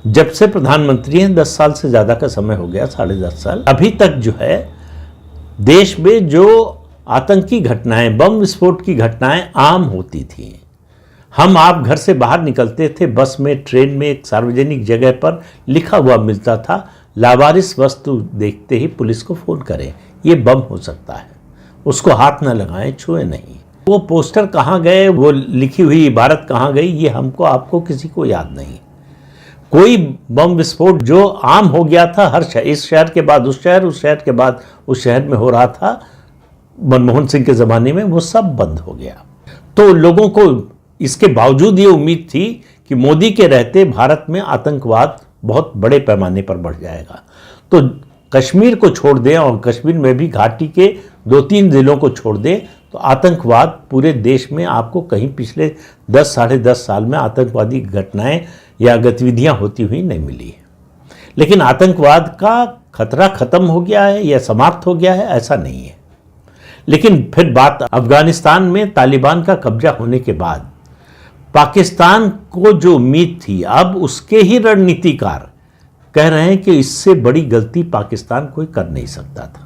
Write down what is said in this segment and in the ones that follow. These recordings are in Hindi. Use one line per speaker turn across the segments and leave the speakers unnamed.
जब से प्रधानमंत्री हैं 10 साल से ज़्यादा का समय हो गया, 10.5 साल, अभी तक जो है देश में जो आतंकी घटनाएं, बम विस्फोट की घटनाएं आम होती थी। हम आप घर से बाहर निकलते थे, बस में, ट्रेन में, एक सार्वजनिक जगह पर लिखा हुआ मिलता था, लावारिस वस्तु देखते ही पुलिस को फ़ोन करें, ये बम हो सकता है, उसको हाथ न लगाएं, छुए नहीं। वो पोस्टर कहाँ गए, वो लिखी हुई इबारत कहाँ गई, ये हमको आपको किसी को याद नहीं। कोई बम विस्फोट जो आम हो गया था, इस शहर के बाद उस शहर, उस शहर के बाद उस शहर में हो रहा था मनमोहन सिंह के ज़माने में, वो सब बंद हो गया। तो लोगों को इसके बावजूद ये उम्मीद थी कि मोदी के रहते भारत में आतंकवाद बहुत बड़े पैमाने पर बढ़ जाएगा। तो कश्मीर को छोड़ दें और कश्मीर में भी घाटी के 2-3 जिलों को छोड़ दें तो आतंकवाद पूरे देश में आपको कहीं पिछले 10 साढ़े 10 साल में आतंकवादी घटनाएं या गतिविधियां होती हुई नहीं मिली है। लेकिन आतंकवाद का खतरा खत्म हो गया है या समाप्त हो गया है, ऐसा नहीं है। लेकिन फिर बात अफगानिस्तान में तालिबान का कब्जा होने के बाद पाकिस्तान को जो उम्मीद थी, अब उसके ही रणनीतिकार कह रहे हैं कि इससे बड़ी गलती पाकिस्तान कोई कर नहीं सकता था।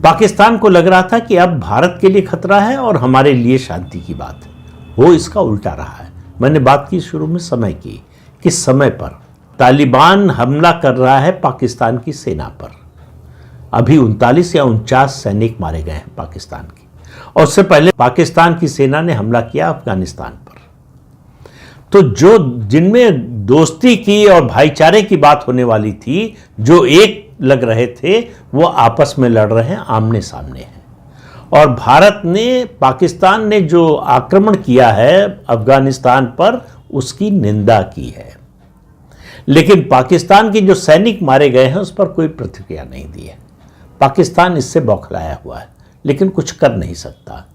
पाकिस्तान को लग रहा था कि अब भारत के लिए खतरा है और हमारे लिए शांति की बात है, वो इसका उल्टा रहा है। मैंने बात की शुरू में समय की, किस समय पर तालिबान हमला कर रहा है पाकिस्तान की सेना पर। अभी 39 या 49 सैनिक मारे गए हैं पाकिस्तान के, और उससे पहले पाकिस्तान की सेना ने हमला किया अफगानिस्तान पर। तो जो जिनमें दोस्ती की और भाईचारे की बात होने वाली थी, जो एक लग रहे थे, वो आपस में लड़ रहे हैं, आमने सामने हैं। और भारत ने, पाकिस्तान ने जो आक्रमण किया है अफगानिस्तान पर, उसकी निंदा की है। लेकिन पाकिस्तान के जो सैनिक मारे गए हैं उस पर कोई प्रतिक्रिया नहीं दी है। पाकिस्तान इससे बौखलाया हुआ है, लेकिन कुछ कर नहीं सकता।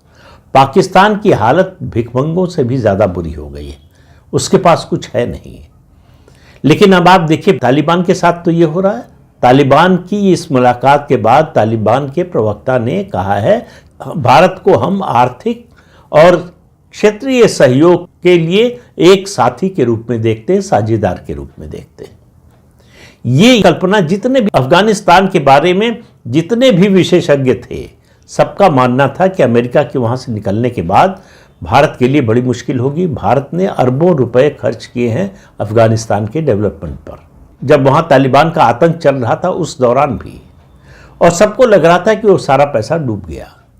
पाकिस्तान की हालत भिखमंगों से भी ज़्यादा बुरी हो गई है, उसके पास कुछ है नहीं। लेकिन अब आप देखिए तालिबान के साथ तो ये हो रहा है। तालिबान की इस मुलाकात के बाद तालिबान के प्रवक्ता ने कहा है, भारत को हम आर्थिक और क्षेत्रीय सहयोग के लिए एक साथी के रूप में देखते हैं, साझेदार के रूप में देखते हैं। ये कल्पना जितने भी अफगानिस्तान के बारे में जितने भी विशेषज्ञ थे, सबका मानना था कि अमेरिका के वहाँ से निकलने के बाद भारत के लिए बड़ी मुश्किल होगी। भारत ने अरबों रुपए खर्च किए हैं अफगानिस्तान के डेवलपमेंट पर, जब वहाँ तालिबान का आतंक चल रहा था उस दौरान भी, और सबको लग रहा था कि वो सारा पैसा डूब गया।